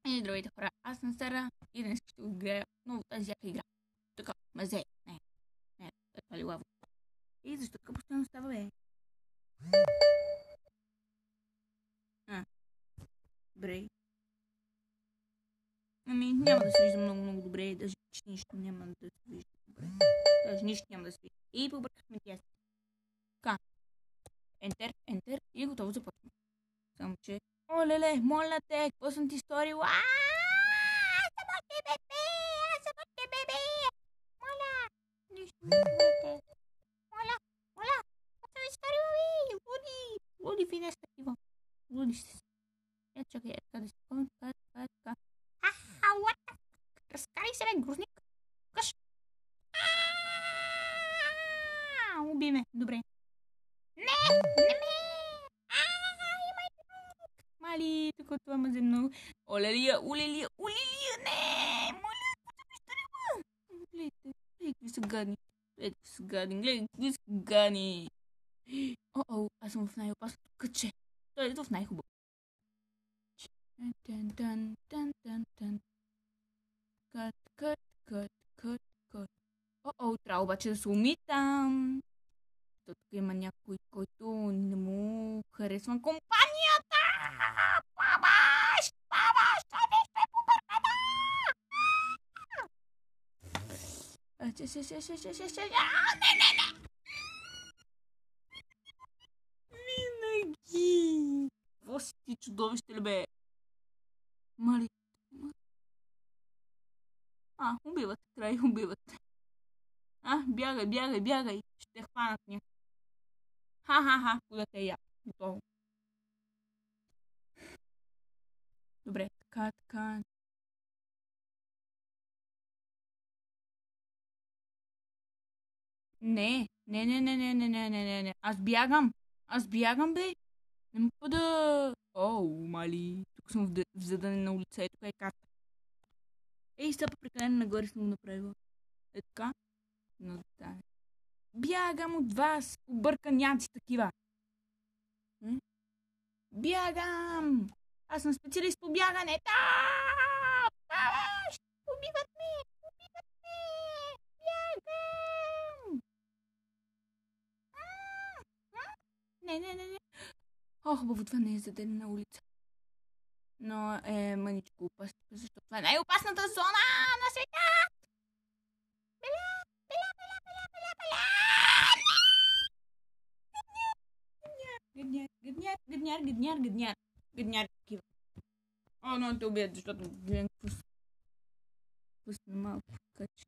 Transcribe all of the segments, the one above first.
И здравейте хора, аз съм Сара и днес ще играя отново тази яка игра. Така, мазе. Не, това ли лаво. И защо така постоянно става, бе? Добре. Ами, няма да се вижда много добре, даже нищо няма да се вижда добре. Даже нищо няма да се вижда. И побъркахме тя. Така. Enter и готово започваме. Само че... О, леле, моля те, какво съм ти сторила? Само те, бебе! Само те, бебе! Моля! Нищо не чувате. Моля! Какво съм ви сторила, ви? Луди ви не сте такива. Луди сте. Чакай, така да си помня, така. What the fuck? Разкарай се, бе, грузник. Къш. Уби ме, добре. Не ме! Имай друг! Мали, тук това мазе много. Олелия, не! Моля, какво ми сторила? Гледайте, какви са гадни. Гледайте, какви са гадни. О, аз съм в най-опасното кътче. Той е в най-хубаво. Кът. О, трябва обаче да се умитам. Тук има някой, който не му харесва компанията. Бабаш, това нещо е побъркана. Не. Винаги. Какво си ти, чудовище ли, бе? Мали. Убиват. Бягай. Ще хванат ня. Ха. Куда те я? Готово. Добре, така. Не. Аз бягам, бе. Не мога да... мали. Тук съм в задънена улица. Ето е карта. Стъпа прекалено нагоре съм го направила. Така. Но да. Бягам от вас, обърканяци такива. Бягам! Аз съм специалист по бягане. Убиват ме! Бягам! Не. Хубаво, това не е задънена улица. Но е мъничко опасно, защото това е най-опасната зона на света! Гадняр такива. Но те убият, защото гледам пусна малко къч.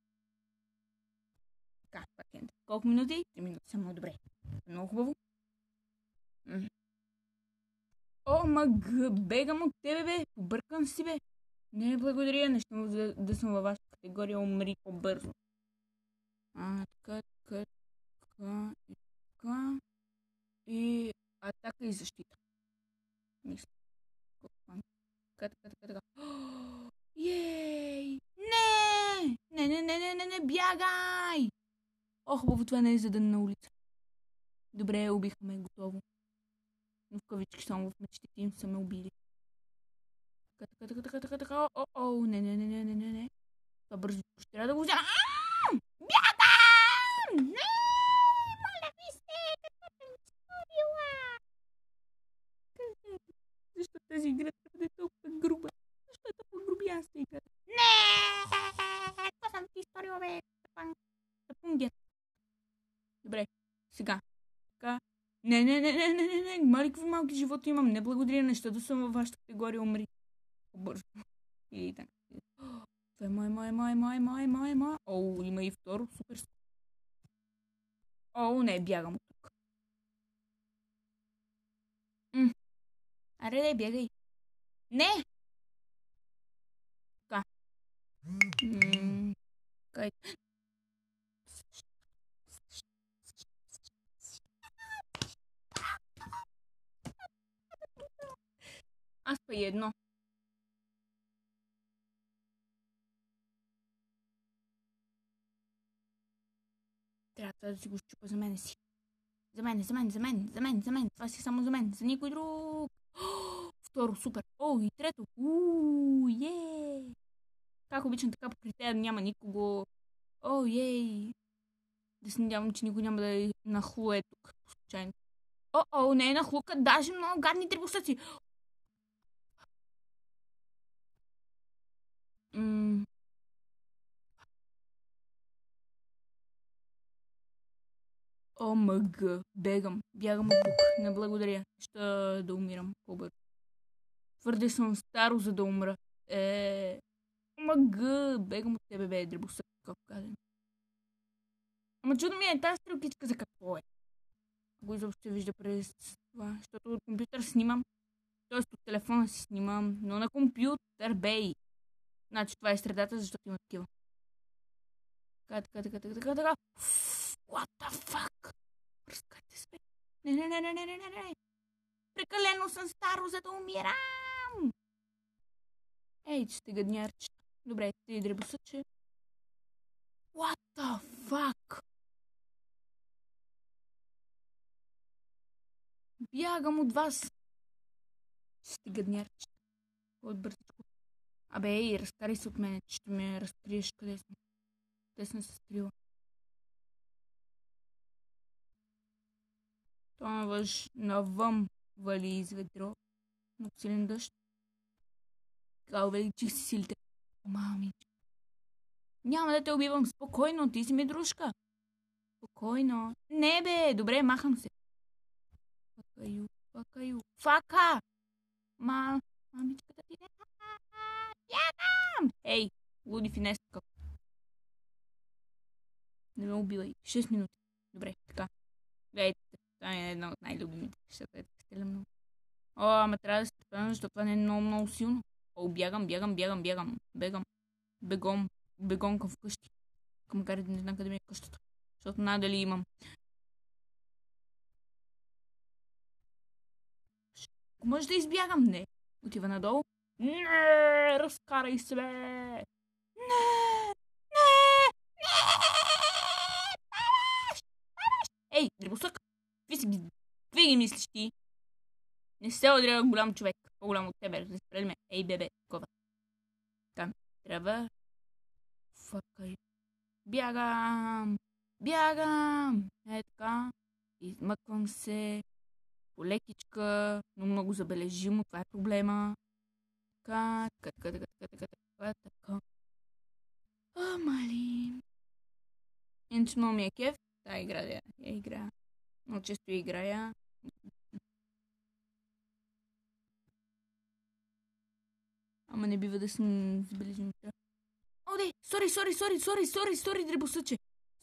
Така, пакет. Колко минути? 3 минути, само добре. Много хубаво. Бегам от тебе, бе. Побъркам си, бе. Не, благодаря. Не ще да съм във вашата категория. Умри по-бързо. Така. И атака и защита. Мисля. Така. Ей! Не, бягай! Хубаво, това не е задънена улица. Добре, убихме, готово. Но в кавички само в мечтите им са ме убили. Така. Не. Това бързо ще трябва да го взема. Бягам! Не! Моля ви се, какво съм сторила? Защо тази игра трябва да е толкова груба? Защо е толкова грубиянска игра? Не! Какво съм ти сторила, бе? Тъпунгят. Добре, сега. Така. Не. Мали, какви малки животи имам. Не благодаря, неща да съм във вашата категория. Умри. Побързо. Или така. Това е мой. Има и второ. Супер. Не, бягам от тук. Аре, бягай. Не! Така. Кай. Аз па едно. Трябва да си го щупа за мене си. За мен. Това си само за мен. За никой друг. Второ, супер. И трето. Как обичам така покрай тея няма никого. О, ей! Да се надявам, че никой няма да е нахлуе тук. Случайно. О, не е нахлука, даже много гадни дребосъци. ОМГ. Бягам от тук. Не благодаря. Ще да умирам по-бързо. Твърде съм старо, за да умра. ОМГ. Бегам от тебе, бе, дребосък, както казвам. Ама чудо ми е тази стрелкичка за какво е. Го изобщо се вижда през това, защото от компютър снимам. Тоест от телефона си снимам, но на компютър, бей. Значи това е средата, защото има такива. Така. What the fuck? Разкайте се, бе. Не. Прекалено съм старо, за да умирам. Ей, че сте гаднярчета. Добре, ти дребосъче. What the fuck? Бягам от вас. Сте гаднярчета. От бързичко. Абе, ей, разкарай се от мене, че ще ме разкриеш къде съм. Къде съм се скрила. Това навън вали из ведро. Много силен дъжд. Така увеличих си силите. Мами. Няма да те убивам. Спокойно, ти си ми дружка. Спокойно. Не, бе, добре, махам се. Факаю. Фака! Мамичката ти не. Бягам! Ей, луди финеска. Не ме убивай. 6 минути. Добре, така. Гледайте, това е една от най-любимите. Защото е така стиля много. Ама трябва да се трепена, защото това не е много силно. Бягам. Бегом към вкъщи. Към макар да не знам къде ми е къщата. Защото надали имам. Може да избягам? Не. Отива надолу. Не, разкарай се, бе. Не. Ей, дребосък. Какви ги мислиш ти? Не се удря голям човек. По-голям от тебе. Да спрели ме. Ей, бебе. Такова. Там. Трябва. Факай. Бягам. Е така. Измъквам се. Полекичка, но много забележимо. Това е проблема. Така. Мали. Иначе много ми е кеф. Та игра. Много често играя. Ама не бива да съм забележим. О, де! Сори, дребосъче.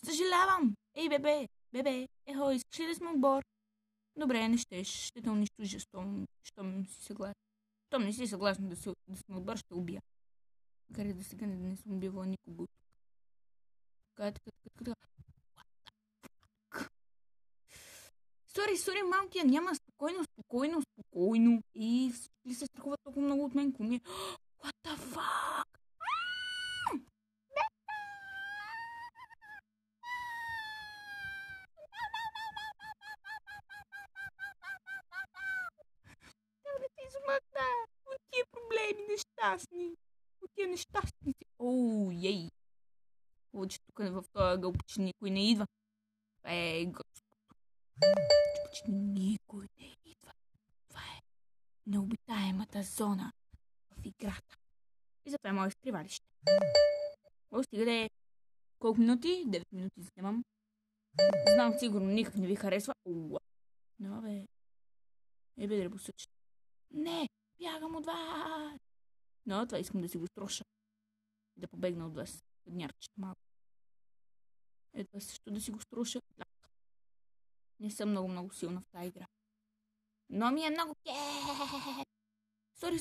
Съжалявам. Ей, бебе. Ехо, искаш ли да сме отбор? Добре, не ще те унищожа, щом си съгласен. Щом не си съгласен да сме отбор, ще убия. Макар и да сега не съм убивала никого. Така. Сори, малкия, няма спокойно. И всички ли се страхуват толкова много от мен? Коми? What the fuck? Трябва да се измъкна от тия проблеми нещастни. От тия нещастници. Ей. Повече тук в този ъгъл почти никой не идва. Това е готското. Почти никой не идва. Това е необитаемата зона в играта. И затова е мое скривалище. Стига да е колко минути? 9 минути снимам. Знам сигурно никак не ви харесва. No, бе. Бе, дребосъче. Не, бягам от вас. Но това искам да си го строша. И да побегна от вас. Днярчета малко. Това също да си го строша. Не съм много силна в тази игра. Но ми е много кеф. Сори.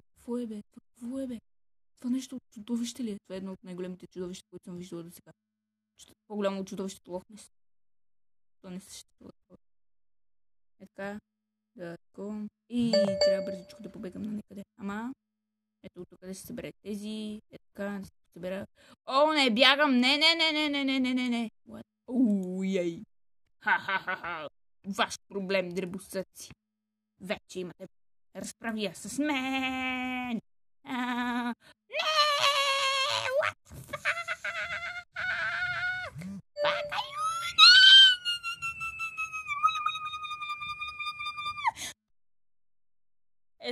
Какво е, бе? Това нещо чудовище ли е? Това е едно от най-големите чудовища, които съм виждала до сега. По-голямо от чудовището Лохнес. То не съществува. Е така. Да, тако. И трябва бързичко да побегам на някъде. Ама, ето тук да се събере тези. Е така, да се събера. Не, бягам. Не. Ей. Ха. Ваш проблем, дребосъци. Вече имате разправия с мен.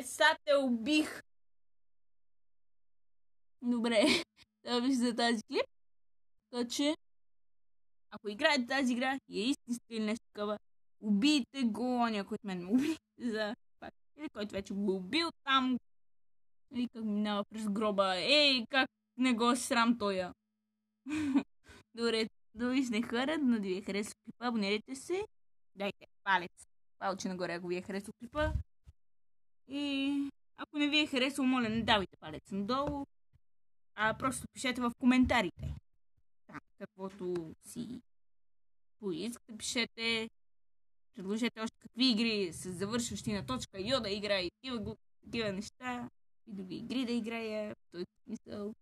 Са те убих! Добре, това беше за тази клип. Така че, ако играете тази игра и е истинска или нещо такова, убийте го, оня, който мен ме уби за пак. Или който вече го убил там. Или как минава през гроба. Ей, как не го срам тоя. Добре, да ви не харесва, но да ви е харесал клипа, абонирайте се. Дайте палец. Палче нагоре, ако ви е харесал клипа. И ако не ви е харесал, моля, не давайте палец надолу. А просто пишете в коментарите. Там, каквото си поискате, пишете. Предложете още какви игри с завършващи на точка Йо да играе и такива неща. И други игри да играя. В този смисъл.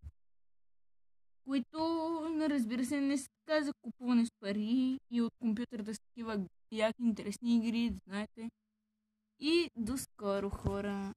Които, разбира се, не са така за купуване с пари и от компютър да са такива яки, интересни игри, да знаете. И до скоро, хора!